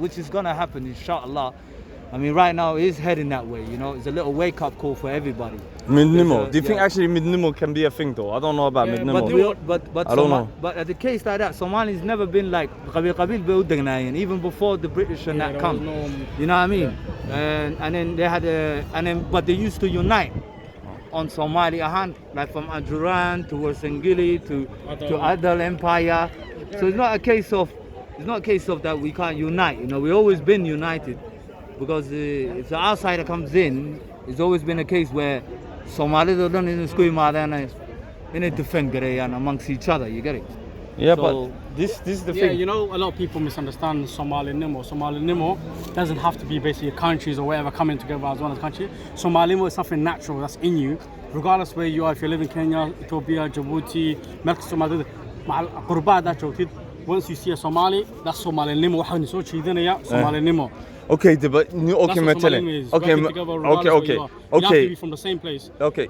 which is gonna happen, inshallah. I mean, right now it is heading that way. You know, it's a little wake-up call for everybody. Mid-Nimo. Do you think actually Mid-Nimo can be a thing though? I don't know about Mid-Nimo. But I don't know. But at the case like that, Somali's never been like Qabil even before the British and that come. You know what I mean? And then they had but they used to unite on Somalia hand, like from Ajuran to Sengili to Adal Empire. So it's not a case of that we can't unite. You know, we've always been united. Because if the outsider comes in, it's always been a case where Somalis don't in school and defend amongst each other. You get it? Yeah, so, but this is the Yeah, thing. you know, a lot of people misunderstand Somali Nimo. Somali Nimo doesn't have to be basically countries or whatever coming together as one as a country. Somali Nimo is something natural that's in you, regardless where you are. If you live in Kenya, Ethiopia, Djibouti, Mexico, once you see a Somali, that's Somali Nimo. Somali Nimo. Okay, but okay, You have to be from the same place. Okay.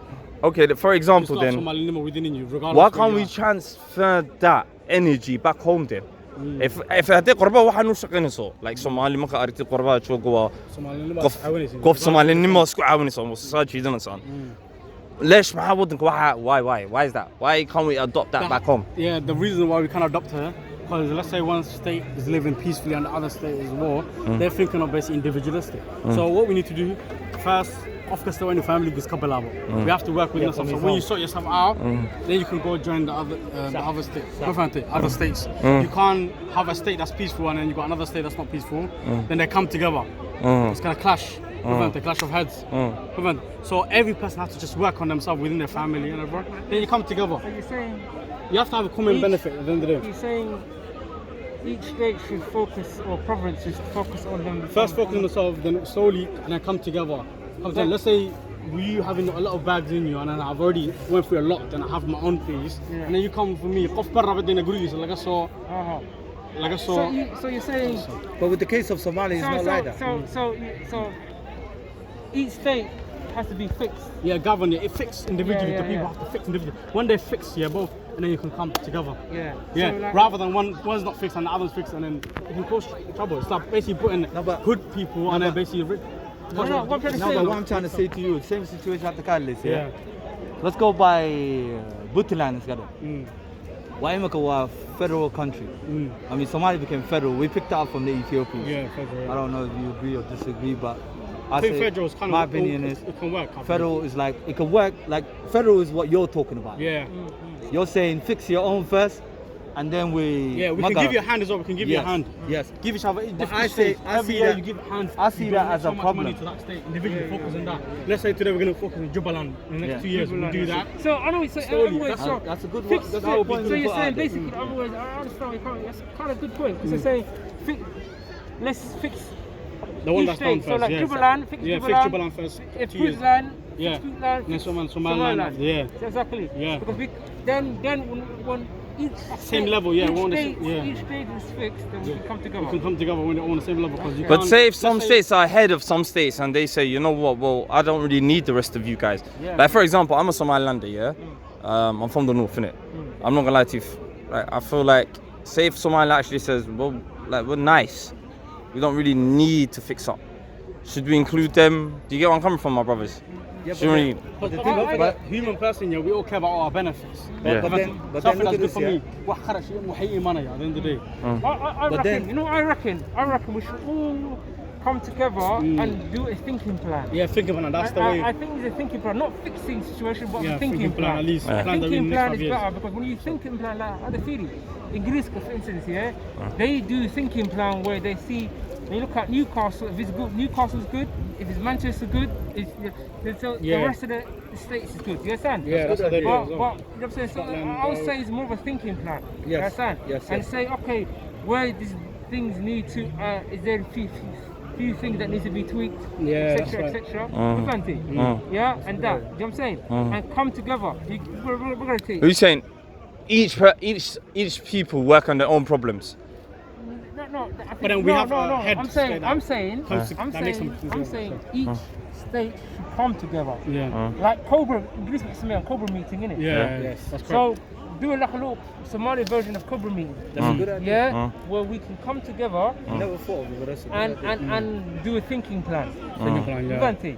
For example, then, Somali Nimo within you, why can't we transfer that energy back home then? If هذه قربة واحد نشقينه like Somali ما كأريت قربة شو جوا قف Somali نما سكوا عاوني صار صار شيء ده نصان. ليش ما حاولتك why is that? Why can't we adopt that back home? Yeah, the reason why we can't adopt her. Because let's say one state is living peacefully and the other state is war, they're thinking of basically individualistic. So what we need to do first, of course, when your family gets we have to work with yourself. So when you sort yourself out, then you can go join the other state, other states. You can't have a state that's peaceful and then you got another state that's not peaceful. Then they come together. It's gonna clash. Clash of heads. So every person has to just work on themselves within their family and everyone. Then you come together. So you're saying you have to have a common benefit at the end of the day. You're saying each state should focus, or province should focus on them. First focus on themselves, then slowly, and then come together. Let's say you having a lot of bags in you, and then I've already went through a lot, and I have my own piece, and then you come for me. So you're saying. But with the case of Somalia, it's not like that. So each state has to be fixed. Yeah, govern it. It fixed individually. Yeah, the people have to fix individually. When they're fixed, both, and then you can come together. Yeah. Yeah. So rather than one's not fixed and the other's fixed, and then it can cause trouble. It's like basically putting good people and then basically rich. what I'm trying to say to you, same situation at the Carlis. Yeah. Let's go by Puntland together. Waimaka was a federal country. I mean, Somalia became federal. We picked it up from the Ethiopians. Yeah, federal. I don't know if you agree or disagree, but I think federal is kind my of opinion is it can work. federal is like it can work. Like federal is what you're talking about. Yeah. You're saying fix your own first, and then we can give you a hand as well. We can give you a hand. Yes. Give each other. But I see that you give a hand. I see that as a problem. Money to that state individually. Focus on that. Let's say today we're going to focus on Jubaland. In the next 2 years we'll do that. So I know what you're saying. That's a good Fix, one. so you're saying basically, otherwise, I understand. That's kind of a good point. Because you're saying, let's fix. The one that's done first. So like Jubaland, fix Jubaland first. If Puntland, yeah. fix Somaliland. Yeah. Exactly. Yeah. Because then when each same level, yeah. Each state is fixed, then we can come together. We can come together when they're all on the same level. But say if some states are ahead of some states and they say, you know what, well, I don't really need the rest of you guys. Yeah. Like for example, I'm a Somalilander, yeah? I'm from the north, innit? I'm not gonna lie to you. Like, I feel like, say if Somalia actually says, well, like, we're nice. We don't really need to fix up. Should we include them? Do you get where I'm coming from, my brothers? Yeah, but human person, we all care about our benefits. But then look at this, for me. At the end of the day. I reckon we should all come together and do a thinking plan. Yeah, thinking plan. That's the way. I think it's a thinking plan, not fixing situation, but a thinking plan. At least a thinking plan is better because when you thinking plan like other theory, in Greece, for instance, they do thinking plan where they see. They look at Newcastle. If it's good, Newcastle's good. If it's Manchester good, the rest of the states is good. You understand? Yeah, that's what they do. But you know what I'm saying? So I would say it's more of a thinking plan. Yes. You understand? Yes. And say, okay, where these things need to, is there a few things that need to be tweaked, etc., etc. Yeah, and that. You know what I'm saying? And come together. We're gonna take. Who's saying each people work on their own problems? No. But then we have a head. I'm saying each states should come together. Yeah. Like Cobra, Greece makes me on Cobra meeting, innit? Yeah. Yes. That's correct. So doing like a little Somali version of Cobra meeting. That's a good idea. Yeah, where we can come together Never thought of it, but that's a good idea. and do a thinking plan. Thinking plan, yeah. Guarantee.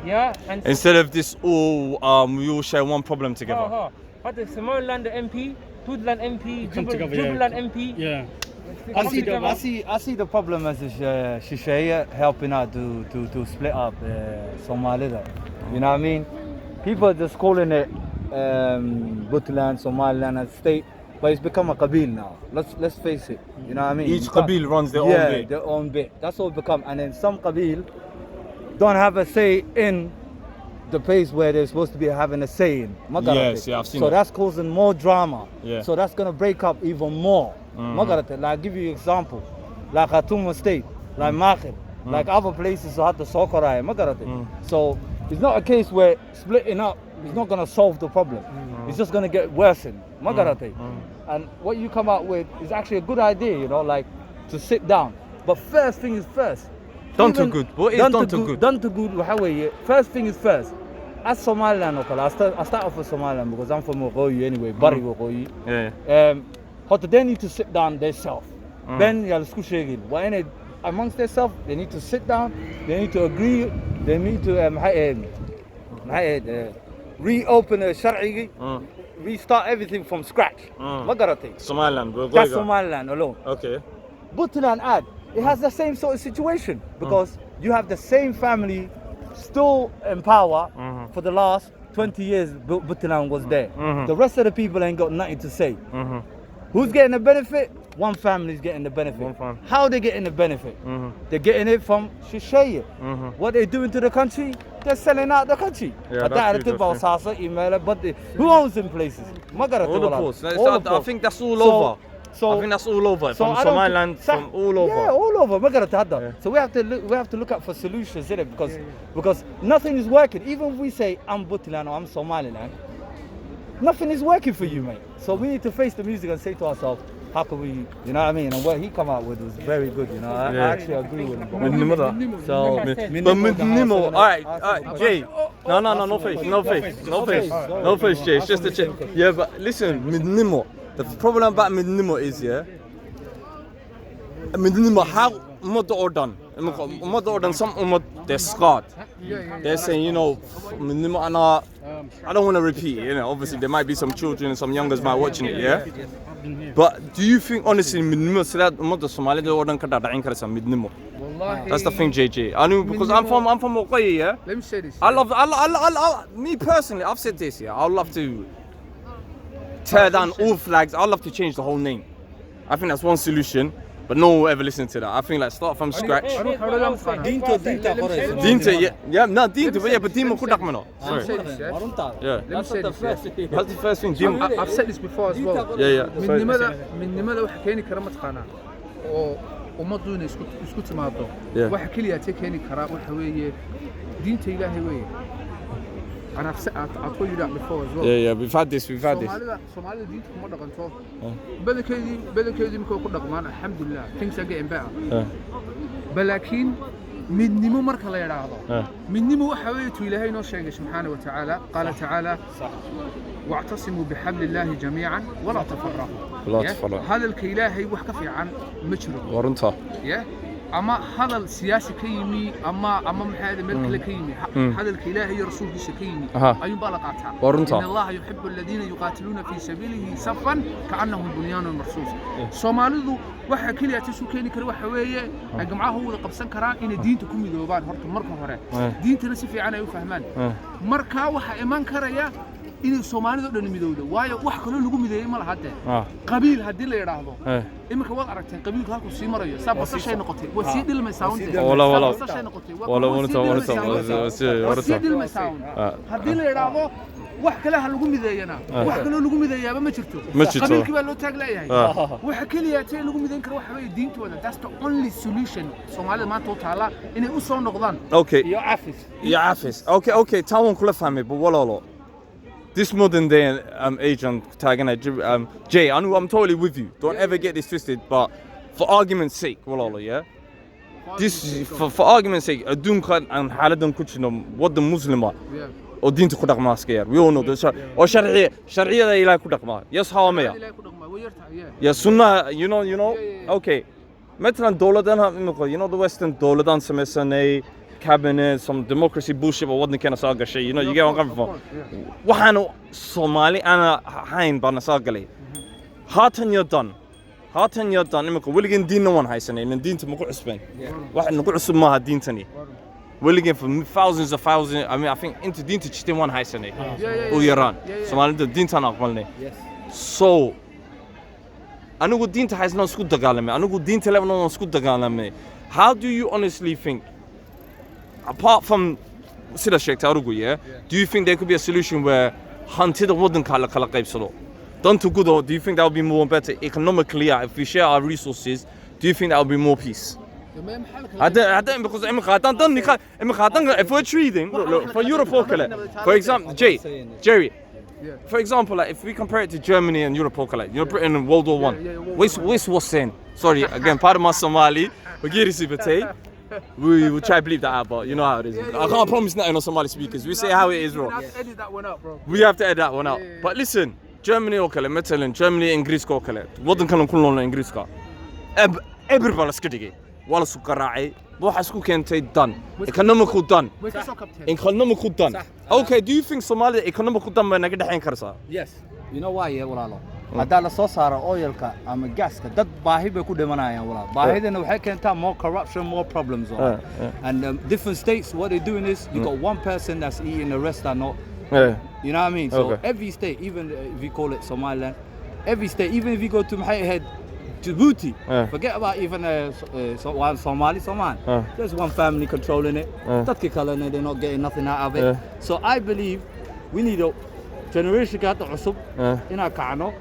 Yeah, and Instead of this all, we all share one problem together. But the Somaliland MP, Puntland MP, Come together, yeah. Jubaland MP. Yeah. they I come see, together. I see the problem as Shisheya helping out to split up Somaliland. You know what I mean? People are just calling it Puntland, Somaliland as state, but it's become a qabil now. Let's face it. You know what I mean? Each You can't- qabil runs their own yeah, bit. their own bit. That's what it become. And then some qabil don't have a say in the place where they're supposed to be having a say in. Magarate. Yes, yeah, I've seen so that. that's causing more drama. Yeah. So that's gonna break up even more. Magarate. Like, I'll give you an example. Like Khartoum State, like Makhir, like other places who had the Sokorai. Magarate. So it's not a case where splitting up is not gonna solve the problem. It's just gonna get worsened. Magarate. And what you come out with is actually a good idea, you know, like to sit down. But first thing is first. Done to Even good. What is done to good? Done to good. Waxa weeye, first thing is first. As Somaliland, okay, I start off with Somaliland because I'm from Waqooyi anyway, Bari Waqooyi. Yeah. Horta, they need to sit down themselves. Then yaa la isku sheegin. Waa inay amongst themselves, they need to sit down, they need to agree, they need to reopen the sharcigi, restart everything from scratch. Ma garatay? Somaliland. That's Somaliland alone. Okay. Puntland ad, it has the same sort of situation because you have the same family still in power for the last 20 years. Puntland was there. The rest of the people ain't got nothing to say. Who's getting the benefit? One family's getting the benefit. One family. How they getting the benefit? They're getting it from Shisheya. What they doing to the country? They're selling out the country. Yeah, that's true, that's But who owns them places? All the posts. I think that's all So- over. So I think that's all over. so From I don't Somaliland, thi- from all over. Yeah, all over. Yeah. So we have to look out for solutions, innit? Because nothing is working. Even if we say I'm Puntland or I'm Somaliland, nothing is working for you, mate. So we need to face the music and say to ourselves, how can we, you know what I mean? And what he come out with was very good, you know. I actually agree with him. Midnimo da. So, But Midnimo, alright, Jay. No face, Jay. It's just a check. Yeah, but listen, Midnimo. The problem about Midnimo is, yeah, Midnimo, how ummadda oo dhan, some ummad, they're scarred. They're saying, you know, Midnimo, I don't want to repeat it, you know, obviously there might be some children and some youngers might watching it, yeah? But do you think, honestly, Midnimo, ummadda Somali, oo dhan ka dhadhacin karaysa Midnimo? That's the thing, JJ. I know because I'm from Waqooyi, yeah? Let me say this. Me personally, I've said this, yeah, I'd love to tear down all flags. I'd love to change the whole name. I think that's one solution, but no one will ever listen to that. I think like start from scratch. Dinta, yeah, no, Dinta, but yeah, but Dima could no. Let me say Sorry. this, yeah? Yeah. Let me say this, yeah? That's the first thing, Dima. I've said this before as well. Yeah. Sorry. midnimada waxa keeni kara ma taqaanaa oo ummaddu inay isku timaado Yeah. waxa kaliya ta keeni kara waxa weeye diinta Ilaahay weeye I told you that before as well. Yeah, we've had this. Soomaalida diinta kuma dhaqanto badankeedii markay ku dhaqmaan alxamdulillah things are getting better balaakiin midnimo marka la yiraahdo midnimo waxa weeye tu Ilaahay noo sheegay subhanahu wa ta'ala qala ta'ala واعتصموا بحبل الله جميعا ولا تفرقوا هذا الكإلهي وحكفي عن مجرد ورنتها أما هذا السياسي كيمي أما محاد ملك كيمي هذا الكإلهي رسول كيمي أي بالقاتها إن الله يحب الذين يقاتلون في سبيله صفا كأنهم بنيان مرصوص سوماليدو waxa kaliya ta suukeeni kara waxa weeye ay gamcaha wada qabsan karaan in diinta ku midoobaan horta marka hore diintana si fiican ay u fahmaan marka waxa iman karaya inay Soomaalidu dhan midowdo waayo wax kale lagu mideeyay ma laha hadda qabiil hadii la yiraahdo imika wad aragteen qabiilku halku sii marayo sababta shay noqotay waa sii dhilmaysaa wala shay noqotay wala sii dhilmaysaa hadii la yiraahdo wax kale ha lagu mideeyana wax kale lagu mideeyaaba ma jirto qabiilkii baa loo taag leeyahay waxa kaliya tay lagu mideyn karo waxa weeye diintooda that's the only solution Soomaalida maanta u taala inay u soo noqdaan okay iyo afis okay taan kula fahmay but walaalo this modern day age and tagging Jay, I'm totally with you. Don't ever get this twisted. But for argument's sake, walala, yeah. this for argument's sake adduunkan aan xaaladan ku jirno waddan muslima oo diinta ku dhaqmaa iska yar we all know this oo sharciyada ilaahay ku dhaqmaa yes how am I yeah sunnah you know okay مثلا دولتنا you know the western دولتان سمسناي cabinet some democracy bullshit waddan kana soo gashay you know you get what I'm coming from waxaan Soomaali ana hayn baan soo galay haatan you're done imika weligan diinna waan haysanaynin diinta ma ku cusbeen waxa nagu cusub maaha diintani weligan for thousands I mean I think inta diinta jirteen waan haysanay oo yaraan Soomaalida diintan aqbalnay so anigu diinta haysana isku dagaalamay anigu diinta leeyahay isku dagaalamay how do you honestly think apart from sida sheegtay arugu do you think there could be a solution where hantida waddanka la kala qaybsado Don't too good, or do you think that would be more better economically? If we share our resources, do you think that would be more peace? I don't because if we're trading, look for Europe, for example, Jerry, for example, like if we compare it to Germany and Europe, like you know, Britain in World War I, West was saying, sorry, again, part of my Somali, we will try to bleep that out, but you know how it is. I can't promise nothing on Somali speakers. We say how it is, bro. We have to edit that one out, bro. We have to edit that one out. But listen. Germany oo kale matalan Germany Ingiriiska oo kale waddankan ku noolna Ingiriiska everybody la iska dhigay wala soo garaacay waxa isku keentay dan economical dan okay do you think Somalia economical dan ma naga dhaxayn karsaa yes you know why walaalo hadaa la soo saaro oilka ama gaska dad baahi bay ku dhimanayaan walaal baahidana waxay keentaa more corruption more problems and different states what they doing is you got one person that's eating the rest are not you know what I mean? So every state, even if you call it Somaliland, every state, even if you go to Mahahead, Djibouti, forget about even Somali. There's one family controlling it. They're not getting nothing out of it. So I believe we need a generation in our kano.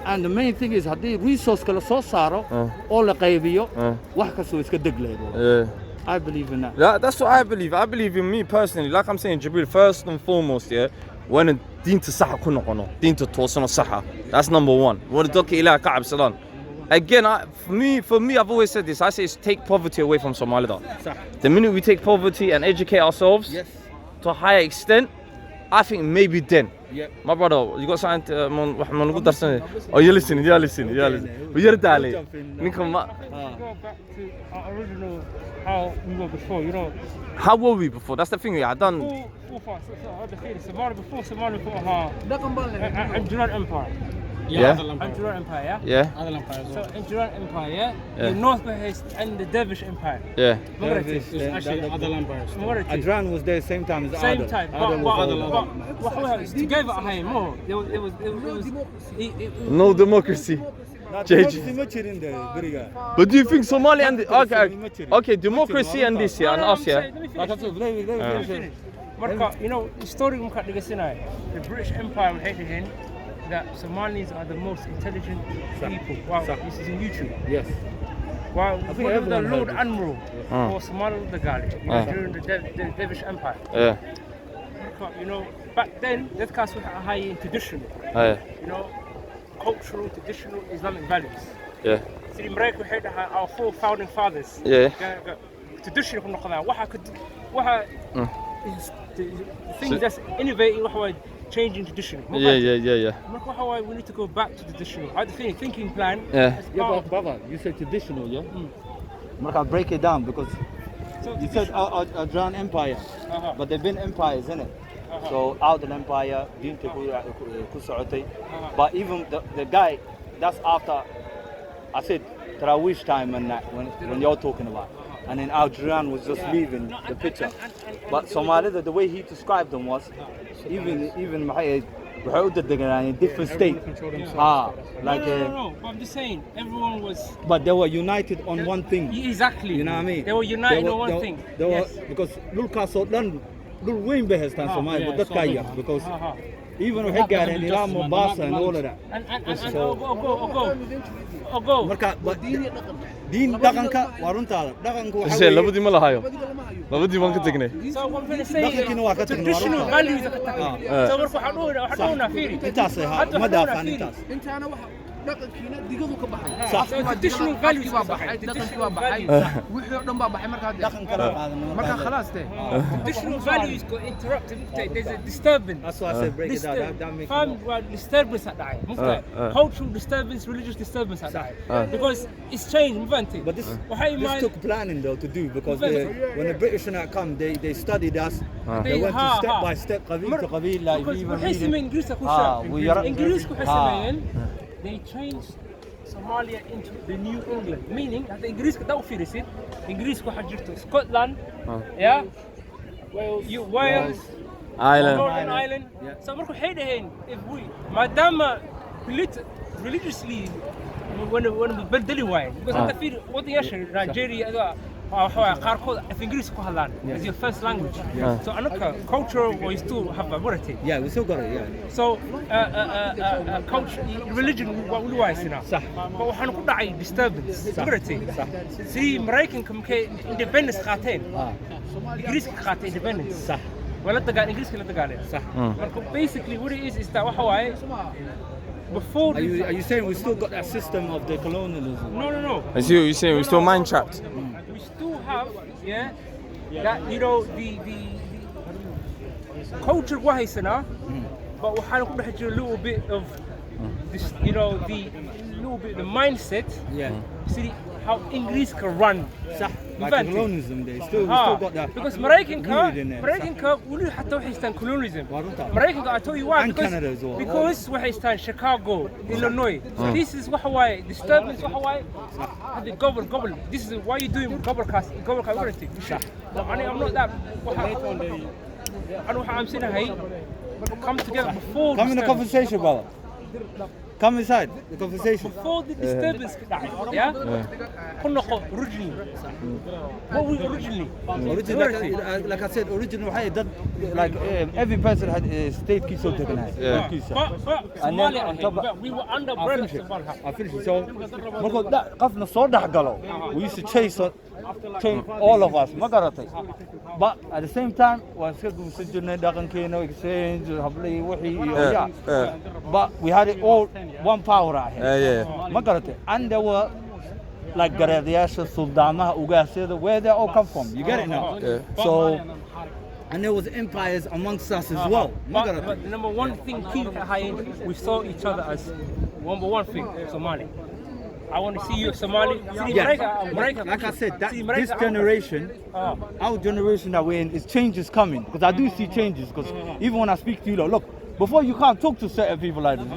And the main thing is, hadi resource kala soo saaro oo la qaybiyo wax kasto iska degleedo. I believe in that. Yeah, that's what I believe. I believe in me personally. Like I'm saying, Jibril, first and foremost, when deen to saha kuno kono, deen to tosano saha. That's number one. When the doki ila ka'ab salan. Again, for me, I've always said this. I say it's take poverty away from Somalia. The minute we take poverty and educate ourselves to a higher extent, I think maybe then. Yeah. My brother, you got something to oh, you're listening. You're darling. Go back to our original how we were before, you know. How were we before? That's the thing. I done. Before Somalia and Duran Empire. Anjuran Empire, Other empires. So Anjuran Empire, the North Bahis and the Dervish Empire. Actually, other empires. Adran was there same time as Same time. But together, more. No democracy. But do you think Somalia and okay, democracy and this and us you know, historic the British Empire hated him. That Somalis are the most intelligent people. Wow, this is on YouTube. Yes. Wow, the Lord Admiral for Somalia the Gali during the Dervish Empire. You know, back then, that cast was high in traditional. You know, cultural, traditional Islamic values. So in America, we had our four founding fathers. Traditional, things that's innovating. Changing tradition. We need to go back to traditional. I think thinking plan. But brother, you said traditional, I'll break it down because you said Adran Empire, but they've been empires, isn't it? So Adran Empire, but even the guy that's after, I said Tarawish time and that when you're talking about. And then Adran was just leaving the picture. But Somalia, the way he described them was, even different states. Like no. But I'm just saying, everyone was. But they were united on one thing. Exactly. You know what I mean? They were united on one thing. They were because Lulkaso done Lul Wayne has done Somalia, but that guy because even Heggar and Ilam Mombasa and all of that. Go. But Din Daganka, Warunta, Daganko. Say, Labudi Malahayo. Labudi Wanka Tigne. So I'm going to say traditional values. So we're dhaqankiina digadu ka baxay صح traditional values dhaqankiiba baxay wixii dhan baa baxay markaa dhaqan kala qaadano markaa khalaas traditional values go interrupted there's a disturbance that's why I said break it down that makes fam disturbance dhacay cultural disturbance religious disturbance dhacay because it's changed mvanti but this took planning though to do because when the British and that come they studied us they went to step by step qabil to qabil like even English they changed Somalia into the New England meaning that the English that firisid English ku xajirto Scotland yeah Wales Ireland so marku xeedahayn if we madama religiously when bedeli way because the fir wadiyasha Nigeria qaarkood af English ku hadlaan as your first language so anaka culture we still have a variety we still got it so culture religion waa u waayisina صح waxaan ku dhacay disturbance variety si Mareykanka markay independence qaateen English ka qaateen independence صح wala dagaan English la dagaaleen صح marka basically what it is that waxa waaye before are you saying we still got that system of the colonialism no I see what you're saying we're still mind trapped we still have that you know the culture wahaysana but waxaan ku dhex jira a little bit of this you know the little bit the mindset see how English can run صح like colonialism they still got that because American wali hatta waxay istaan colonialism American I tell you why because waxay istaan Chicago Illinois this is waxa waaye disturbance waxa waaye the gobble this is why you doing gobble everything صح I'm not that أنا وحامسينها come together before come in the conversation brother come inside the conversation before the disturbance كنا originally what we originally like I said original like every person had a state key so taken Somalia we were under British I finished so markuu qafna soo dhaxgalo we used to chase all of us ma garatay but at the same time was iska guursan jirnay dhaqankeena exchange hablay wixii iyo but we had it all one power ma garatay and there were like gareedayaasha suldaamaha ugaasyada where they all come from you get it now so and there was empires amongst us as well but the number one thing we saw each other as number one thing Somali I want to see you Somali. Like I said, this generation, our generation that we're in, change is coming. Because I do see changes. Because even when I speak to you, look, before you can't talk to certain people like this.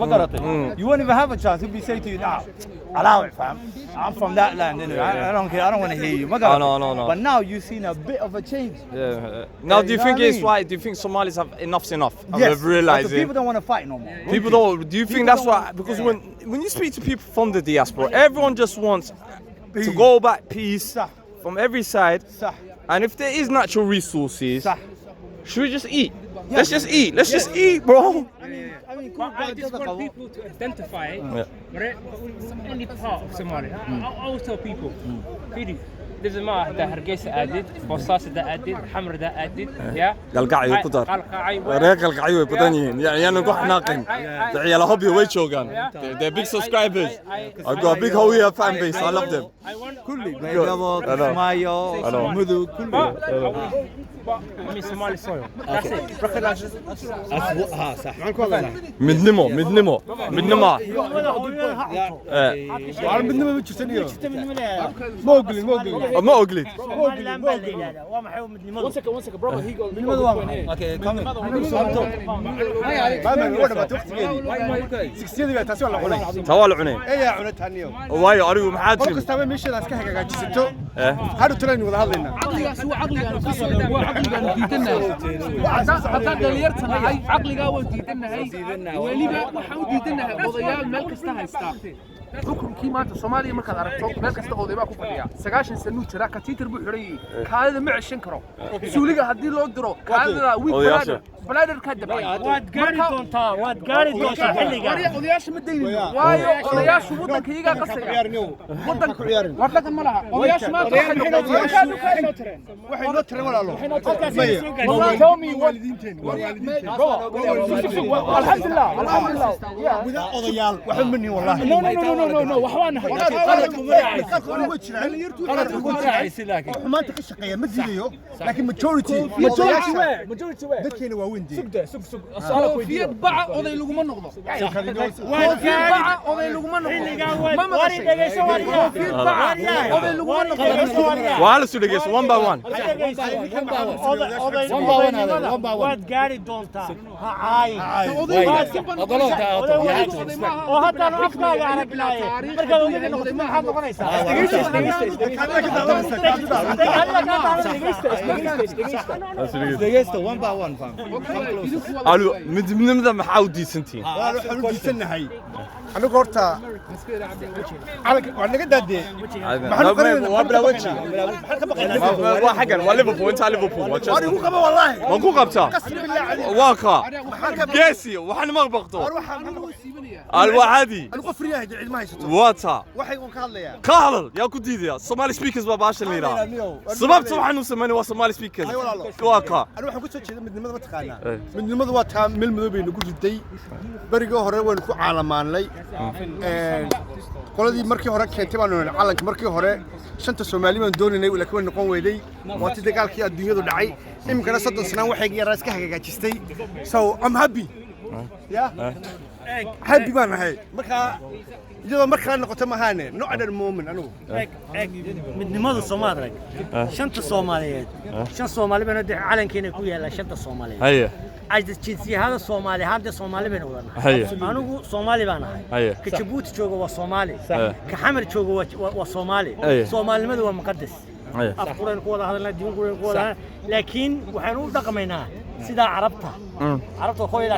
You won't even have a chance. He'll be saying to you, nah, allow it, fam. I'm from that land. Anyway. I don't care. I don't want to hear you. No. But now you've seen a bit of a change. Now, do you think it's why? Do you think Somalis have enough's enough? Yes. Realizing people don't want to fight no more. People don't. Do you think that's why? Because when you speak to people from the diaspora, everyone just wants to go back peace from every side. And if there is natural resources, should we just eat? Let's just eat. Let's just eat, bro. I just want people to identify any part of Somalia. I always tell people, doesn't matter that Hargeysa added, Bosaasa that added, Hamra that added, Galgacyo ku dar. Reer Galgacyo way badan yihiin. Yaanu ku xanaaqin. Ciyaal hobby way joogan. They're big subscribers. I've got a big Hawiya fan base. I love them. Kulli. Mayo, Mudug, kulli. I mean Somali soil. That's it. Recognize it. صح. midnimo. ما أقلد. One second, brother. He goes. Okay, come in. توالع عنين. إيه يا عنتها اليوم. وايو أريو محاتم. مركز تبي مشي ناس كهجة جالسينتو. هادو ترين وذا هذينا. عقلي حتى دليرتنا هاي عقلي قاوي ديدنا هاي وليبا waxaan u diidanahay odayaal meel kasta haysta xukunkii maanta Soomaaliya markaad aragto meel kasta oo deebaa ku fadhiya 90 sano jira ka tiitar buu xirayay kaadida ma cishan karo suuliga hadii loo diro kaadida bladder ka dabay waad gaari doontaa xilliga odayaasha ma deeynin waayo odayaashu wadanka iyaga qasaya wadanka wadanka ma laha odayaashu ma waxay noo tireen walaalo toomi waalidiinteen alhamdulillah wada odayaal waxa minni wallahi no waxwaana xumaanta ka shaqeeya ma diidayo laakiin majority dadkeena waa weyn koofiyad baca oday laguma noqdo koofiyad baca oday laguma noqdo ma maqashay koofiyad baca oday laguma noqdo waa la soo dhageyso one by one waad gaari doontaa ha caay oo haddaan afkaaga aragnaaye markaad odaga noqotid maxaad noqonaysaa dhegeysta one by one alu midnimada maxaa u diisantiin waxaan u diisanahay anigu horta waan naga daadee waa xagan waa Liverpool inta Liverpool waa waan igu qaba wallahi ma ku qabtaa waa ka geesi waxaan ma baqto alwaadi anigu friyahay cid ma haysato wata waxay uu ka hadlayaa ka hadal yaa ku diidaya Somali speakers baa baashan leeyahay sababta waxaan u sameeyay waa Somali speakers waa ka anigu waxaan ku soo jeedaa midnimada ma taqaanaa midnimadu waa taa meel madow bay nagu riday bariga hore waan ku caalamaanay qoladii markii hore keentay baan calanka markii hore shanta Soomaali baan doonaynay laakiin waan noqon weeday waati dagaalkii adduunyadu dhacay imkana 30 sano waxay yaraa iska hagaajistay so I'm happy happy baan ahay marka iyadoo markaa noqoto mahaane no other moment anigu midnimadu Soomaaliyeed shanta Soomaaliyeed shan Soomaali baan calankeena ku yaala shanta Soomaaliyeed haye ajda jinsiyada Soomaali hadda Soomaali baan wadanahay anigu Soomaali baan ahay ka Djibouti joogo waa Soomaali ka Xamar joogo waa Soomaali Soomaalinimadu waa muqaddas afquraan ku wada hadalna diin ku wada laakiin waxaan u dhaqmaynaa sida carabta hooyada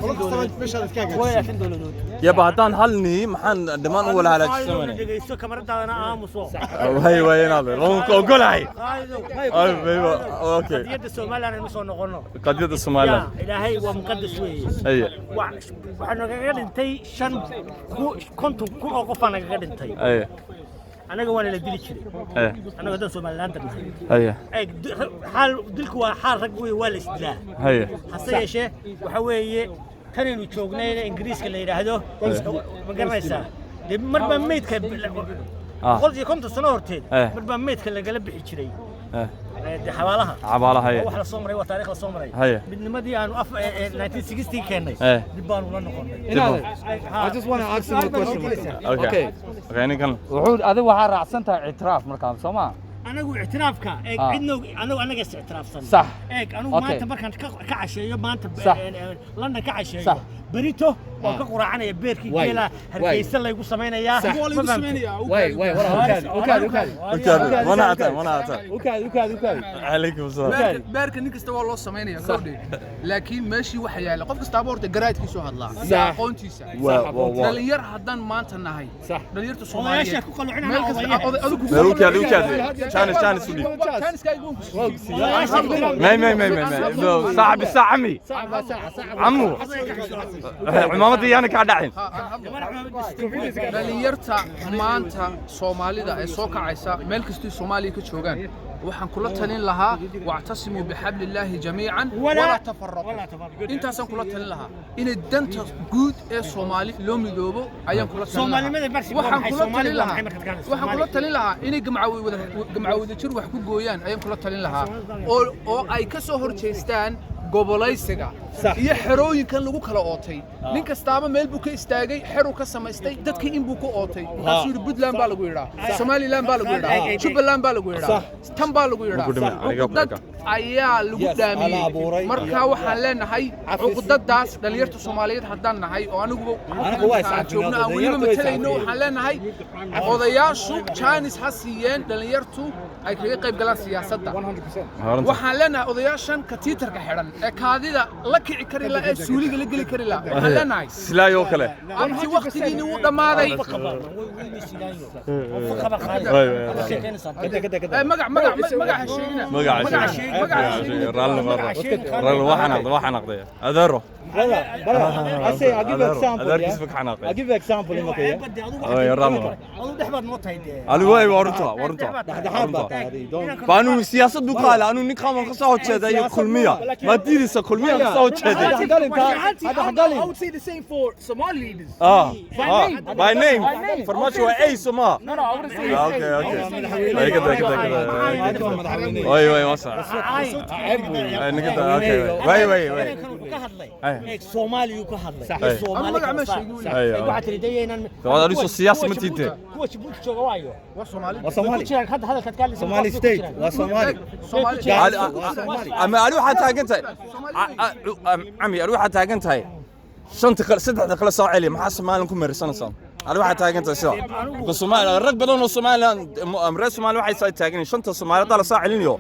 dawladood ya baadaan halni maxaan dhamaan u wala halaajisanaynaa dhageysto kamaradaadana aamuso way inaad roonka ogolahay okay qadiyada Soomaaliland ma soo noqono qadiyada Soomaaliland ilaahay waa muqaddas weeye waxaan naga dhintay 5 oo qof aan naga dhintay anaga waan la dili jiray anaga dad Soomaaliland nahay xal dilku waa xal rag waa la isdilaa hase yeeshee waxa weeye tanaynu joognay Ingiriiska la yiraahdo ma garanaysaa marba meedka qolkii 50 sano horteed marba meedka laga bixi jiray حوالها واحد صومري وتاريخ الصومري بالنمدي أنا 1960 كنا دبان ولا نقول I just want to ask you a question. Okay. يعني كان وحود هذا وحار عسنتها اعتراف مركب سما أنا أقول اعترافك أنا قص اعتراف صح أنا ما أنت بركان كعشية ما أنت لنا كعشية صح بريتو وكقرعنا يبيرك كلا هالكيس الله يقول سمينا يا واي وكاد عليكم السلام بارك إنك استوى الله سمينا يا كودي لكن ماشي وحيا لقف استعبور تجريت كيسو هذا قونتي سا دلير حدان ما أنت نهاي دلير تصومالي شانس سولي ما صاحب الساعمي عمو عمامتي أنا قاعد أعين دليرتا maanta Soomaalida ay soo kacaysa meel kasta Soomaaliya ka joogan waxaan kula talin lahaa wactasimu bihablillahi jamiican wala tafarraqu intaasan kula talin lahaa in danta guud ee Soomaali loo midoobo ayaan kula talin lahaa inay gamcawada jir wax ku gooyaan ayaan kula talin lahaa oo ay ka soo horjeestaan gobolaysiga iyo xerooyinkan lagu kala ootay nin kastaaba meel buu ka istaagay xero ka samaystay dadka in buu ku ootay taasoo Puntland baa lagu yiraahdaa Somaliland baa lagu yiraahdaa Jubaland baa lagu yiraahdaa tan baa lagu yiraahdaa dad ayaa lagu daamiyay marka waxaan leenahay xuquuqdadaas dhalinyarta Soomaaliyeed haddaan nahay oo anigu joogna aan waliba matalayno waxaan leenahay odayaashu Chinese ha siiyeen dhalinyartu ay kaga qayb galaan siyaasadda 100% waxaan leenahay odayaashan ka tiitarka xidhan ee kaadida la kici kari la ee suuliga la geli kari la waxaan leenahay silaayo kale anti waqtigiina uu dhamaaday waxaan aqday adeero I say I give you example. I give you example in okay. Ali way warunta baanu siyaasaddu qaal aanu ninkaan ka soo jeeday kulmiya ma diidaysa kulmiya ka soo jeeday I would say the same for Somali leaders by name for much way ay Soma no I wouldn't say okay way wasa ay nikada okay way Somali ka hadlay Somali waxa tiriidayeen wadaadii siyaasad ma tiite kuwa Djibouti jooga waayo Somali hadda hadalka kale Somali state waa Somali ama ali waxa taagantahay ami ali waxa taagantahay shanta kale saddex kale soo celiya maxaa Soomaalian ku meersanaysan ali waxa taagantahay sida Soomaali rag badan oo Soomaalian amre Soomaali waxay soo taagan shanta Soomaalida la soo celinayo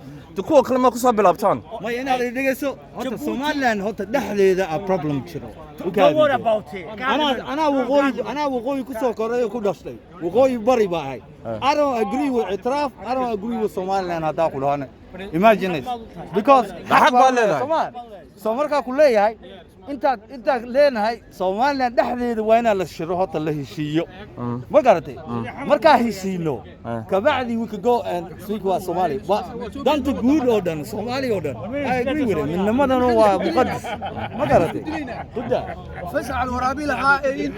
kuwa kale ma ku soo bilaabtaan ma inaad dhigayso horta Somaliland horta dhaxdeeda a problem jiro what about it ana waqooyi ku soo koray ku dhashay waqooyi bari baa ahay I don't agree with itraaf I don't agree with Somaliland hada ku lahayn imagine it because xaq baa leedahay soo markaa ku leeyahay inta leenahay Somaliland dhaxdeeda waa in la shiro horta la heshiiyo ma garatay marka heshiino ka bacdi we could go and speak with Somali but don't the good order Somali order I agree with him innamadana waa muqaddas ma garatay gudda fasaal waraabi laha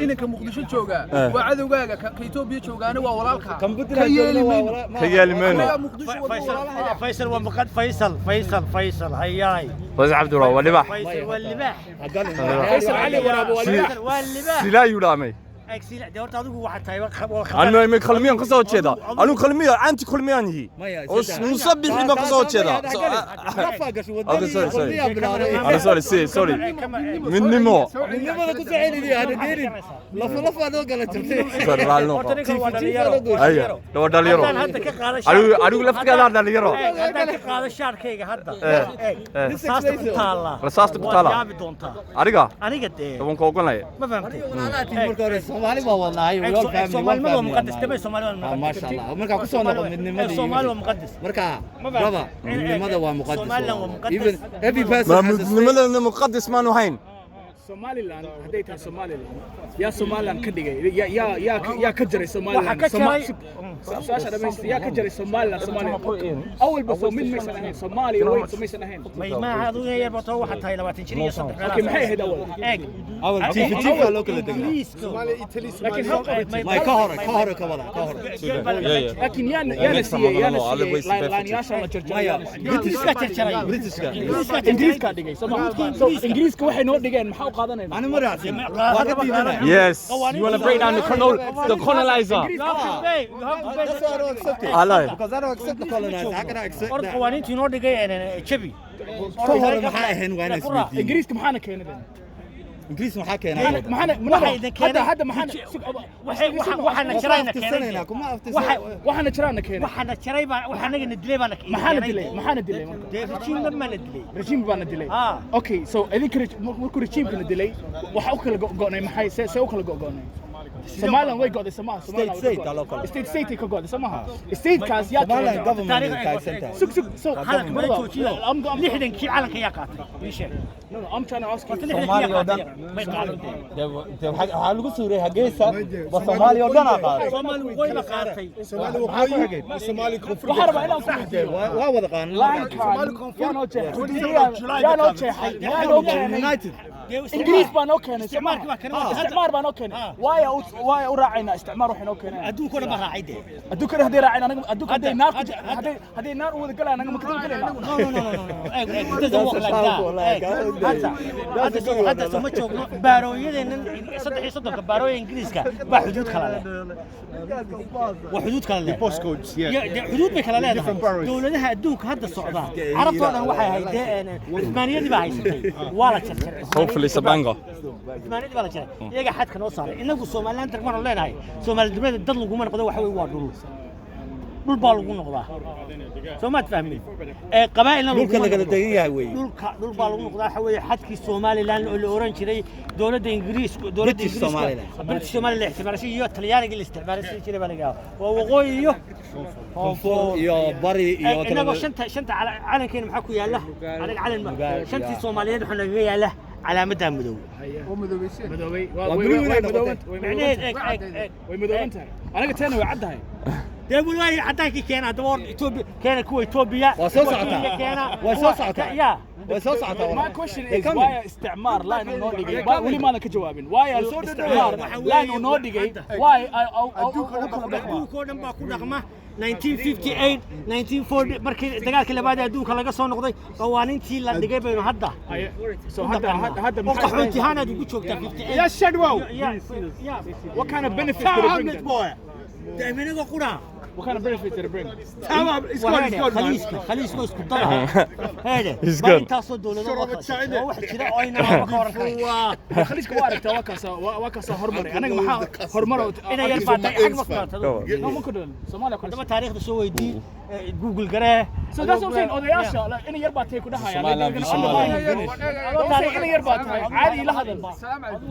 inanka muqdisho jooga waa cadawgaaga ka Itoobiya joogaana waa walaalka kan bedela ka yeelmeen Faisal waa muqad Faisal hayaay Faisal Abdullah walibax Faisal Ali waraabi walibax silaa yulaamay اكسيل دورت adigu waxa tahay أنا ما كلميان قصة وشيدا أنا كلميان أنت كلميان هي وصبح ما قصة وشيدا أنا سوري من نمو أنا كنت عيني دي هذا ديرين لفا هذا قالت سوري رالو أيه لو داليرو أنا لفت كذا داليرو هذا الشهر كيجا هذا رصاص بطالة أريجا أريجا تبون كوكونا هي ما فهمت Somali ma والله Somali ma muqaddas kama Somali ما شاء الله marka ku soo noqon midnimada Somali waa muqaddas marka baba midnimada waa muqaddas even every person has midnimada muqaddas ma nuhayn Somaliland haday tahay Somaliland ya Somaliland ka dhigay ya ka jaray Somaliland ya ka jaray Somaliland awal ba mid ma sanayn Soomaaliya way samaysan ahayn ma hadu yar bato waxa tahay 20 jir iyo 3 laakiin maxay ahayd awal tifa loo kala degay Soomaaliya Italy ma ka hore ka wada laakiin yana siiyay laanyasha la jarjaray Ingiriiska dhigay Ingiriiska waxay noo dhigeen maxaa أنا مرة Yes, you want to break down the colonizer. That's why I don't accept it. I like because I don't accept the colonizer. How can I accept that? قوانين تنور دقيقة تشبي. كهر محاهن وين اسمه. إنجليز كمحنا كيندا. إنجليز محاكي أنا. هذا محنا. وحنا شراينا كيندا. وحنا شراينا كيندا. وحنا شراي وحنا ندلي بالك. محنا دلي. رجيم لما ندلي. رجيم بنا دلي. أوكي so إذا مركو رجيم كنا دلي وحأكل جونا محاي سأكل جونا. Somaliland way got the state ka got the samaha state kaas ya Somaliland government ka center so halka ma joojiyo lixdan ki calanka ya qaatay wiishe no I'm trying to ask you Somali oo dhan waxa lagu suuray hageesa ba Somali oo dhan qaatay Somali way la qaatay Somali waqooyi Somali koonfur waxa rabaa inaan saxday waa wada qaan Somali koonfur ya noo jeexay United Ingiriis baan oo keenay isticmaar baan oo keenay واي وراعينا استعمار وحنا وكنا ادوك ولا ما راعيده ادوك هدي راعينا انا ادوك هدي نار ودا قال انا ما كنت قال هذا سو ما جوجنا بارويدين صدخ صدق باروي انجليزكا با حدود كلا وحدود كلا post codes حدود بكلا لا دولتها ادوك هذا السعودان عرفتونا waxay haydeen Ismaaniyadi baa haysatay wala jarjar hopefully Sabanga Ismaaniyadi baa jarjar iyaga xadka noo saaray inagu Soomaaliland mar leenahay Soomaaliland dad lagu ma noqdo waxa way waa dhul dhul baa lagu noqdaa soo ma fahmin qabaa'ilna dhulka la kala degan yahay weey dhul baa lagu noqdaa waxa weeye xadkii Soomaaliland oo la oran jiray dawladda Ingiriiska British Somaliland ihtimaarsi iyo Talyaaniga la isticmaalay jiray baa laga waa waqooyi iyo bari iyo inaga shanta calankeena maxaa ku yaala aniga calan shantii Soomaaliyeed waxa naga yaala علامتها مدوي مدوي مدوي انا قلت انا وعدها تقول واي عداك كان دور ايثيوبيا كان كو ايثيوبيا وسوسعته يا وسوسعته ما كويشن از واي استعمار لا نو دغاي ولي ما انا كجوابين واي الاستعمار لا نو دغاي واي او كودن با ku dhaqma 1958 1940 markii dagaalkii labaad ee adduunka laga soo noqday qawaaniintii la dhigay baynu hadda soo hadda qaxootihaanad ugu joogtaa 58 يا شدواو what kind of benefit could it bring دائما قرا what kind of benefit did it bring تمام خليج اسكت طلع هذا انت صد دولة واحد كذا اين خليج كوارك واكاس هرمري انا ما هرمر انا يرفع حق مقطع ممكن Soomaaliya كل taariikhda soo weydii Google garee so that's what I'm saying odayaasha in yar baa tay ku dhahayaa in yar baa tay caadi ila hadal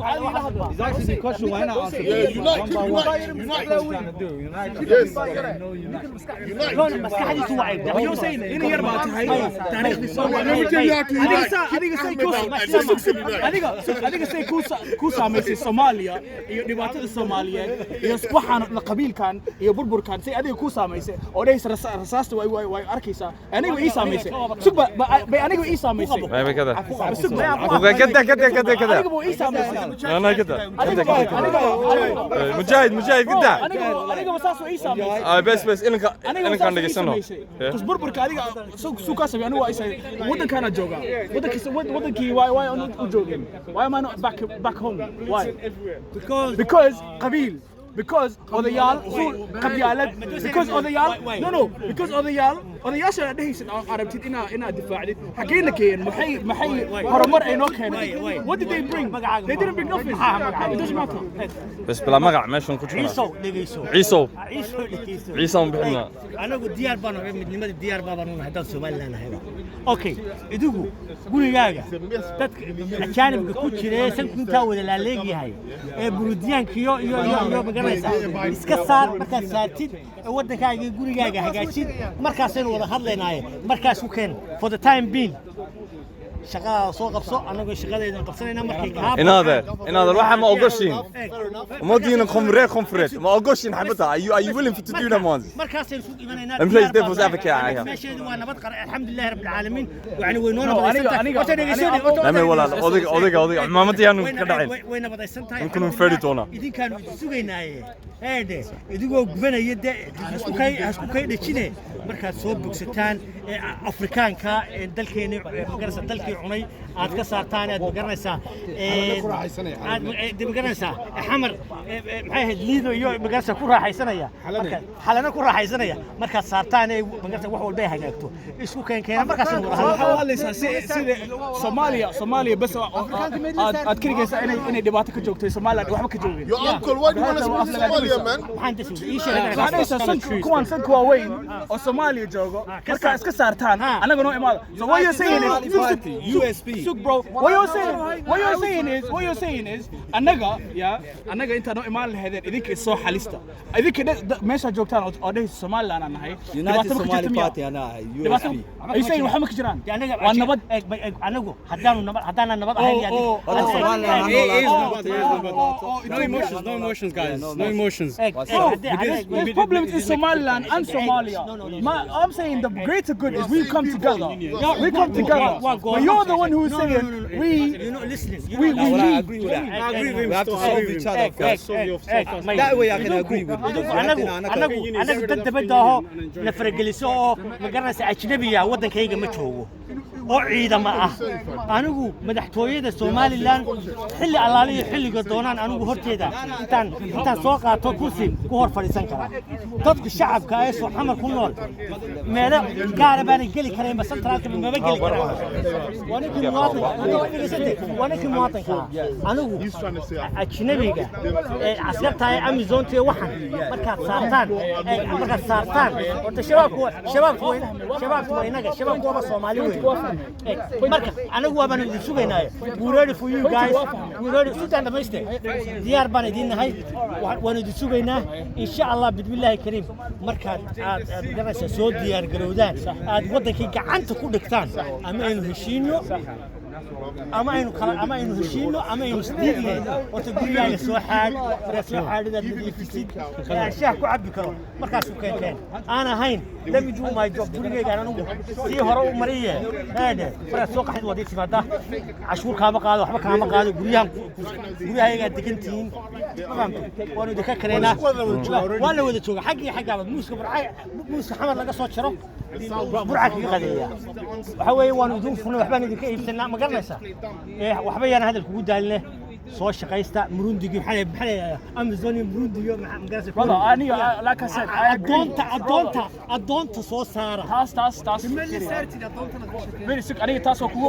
caadi ila hadal is actually the question why not answer unite maskaxdiisu waa what you saying in yar baa tahay taariikhda adiga say ku saameysay Soomaaliya iyo dhibaatada Soomaaliyeed iyo waxaan la qabiilkan iyo burburkan say adiga ku saameysay oo dheys rasaasta way arkaysaa aniga ii saameysay suba bay aniga ii saameysay bay kada kada aniga buu ii saameysay ana kada mujaahid kada aniga wasaasoo ii saameysay bes inka dhageysano burburka adiga soo ka sameeyay aniga waa isay wadankana jooga wadankii way u joogeen why am I not back home why because qabiil because odayaal qabyaalad because odayaal because odayaasha dhehaysan arabtid ina difaacdid xageena keen maxay horumar ay noo keenay what did they bring they didn't bring nothing it doesn't matter bas bala magac meeshan ku jira ciiso bixina anagu diyaar baan oo midnimada diyaar baan u nahay dad Soomaaliland ahayba okay idigu gurigaaga dadka ajaanibka ku jiray sankunta wada la leeyahay ee burudiyaanka iyo iska saar markaad saartid wadankaaga gurigaaga hagaajid markaas aynu wada hadlaynaaye markaas ku keen for the time being shaqada soo qabso anagu shaqadeena qabsanayna markay ka inaad waxa ma ogoshin umadiina conference ma ogoshin xabada are you willing to do that once markaas aynu soo imanayna and please devils advocate meesheedu waa nabad qara alxamdulillah rabbil alamin yani way noo nabadaysantahay ama walaal odaga maamadiyaanu ka dhacin way nabadaysantahay inkunu fari doona idinkaan sugaynaaye heede idigoo gubanaya isku kay dhajine markaad soo bogsataan Afrikaanka dalkeena magarasa dalkii cunay aad ka saartaan aad magaranaysaa aad magaranaysaa xamar maxay ahayd liido iyo magarasa ku raaxaysanaya xalana ku raaxaysanaya markaad saartaan magarasa wax walba hagaagto isku keenkeena markaas waxa hadlaysaa sida Soomaaliya bas aad kirigaysa inay dhibaato ka joogto Soomaaliland waxba ka joogin your uncle why do you want to speak Somalia man kuwan kuwa weyn oo Soomaaliya joogo marka iska saartaan anaga noo imaado so what you're saying is USP bro what you're saying is anaga inta noo imaan lahaydeen idinka soo xalista idinka meesha joogtaan oo dhahay Soomaaliland aan nahay United Somali Party ana USP ay saying waxa ma ka jiraan waa nabad anagu haddaanu nabad ahayn no emotions guys no emotions there's problems in Somaliland and Somalia I'm saying the greater good is we come together but you're the one who is saying you're not listening we agree with that I agree with him we have to solve each other first that way I can agree with you anagu dad dabada oo la farageliso oo magaranaysa ajnabiga wadankayga ma joogo oo ciidamo ah anigu madaxtooyada Soomaaliland xilli allaaliyo xilliga doonaan anigu horteeda intaan soo qaato kursi ku hor fadhiisan kara dadka shacabka ay soo xamar ku nool meelo gaar ah baan gali kareen bas centraalka ma gali karaan waana muwaadinka anigu ajnabiga ee askarta ay Amazon tii waxan markaad saartaan oo shabaabku waynaga shabaabku waa Soomaali weey marka anigu waa baan idin sugaynaa we're ready for you guys we're ready sidaan dhameystay diyaar baan idin nahay waan idin sugaynaa insha Allah bismillaahi kariim markaad aad garaysa soo diyaar garowdaan aad wadankii gacanta ku dhigtaan ama aynu heshiino ama aynu heshiino ama aynu isdiidnay oo gurigaaga soo xaadida bidifisid shaah ku cabbi karo markaas u keenteen aan ahayn let me do my job gurigayga anigu si hore u mariye markaad soo qaxid wadii timaada cashuur kaama qaado waxba kaama qaado gurigaaga degantiin waanu idinka kareynaa waa la wada jooga xaggaaba muuska xamar laga soo jaro burca kaga qadeeya waxa weeye waanu idin furnay waxbaan idinka iibsanaa ma garanaysaa waxba yaan hadal kugu daaline soo shaqaysta Murundigi maxay Amazon Murundiyo adoonta soo saara taas aniga taas oo kugu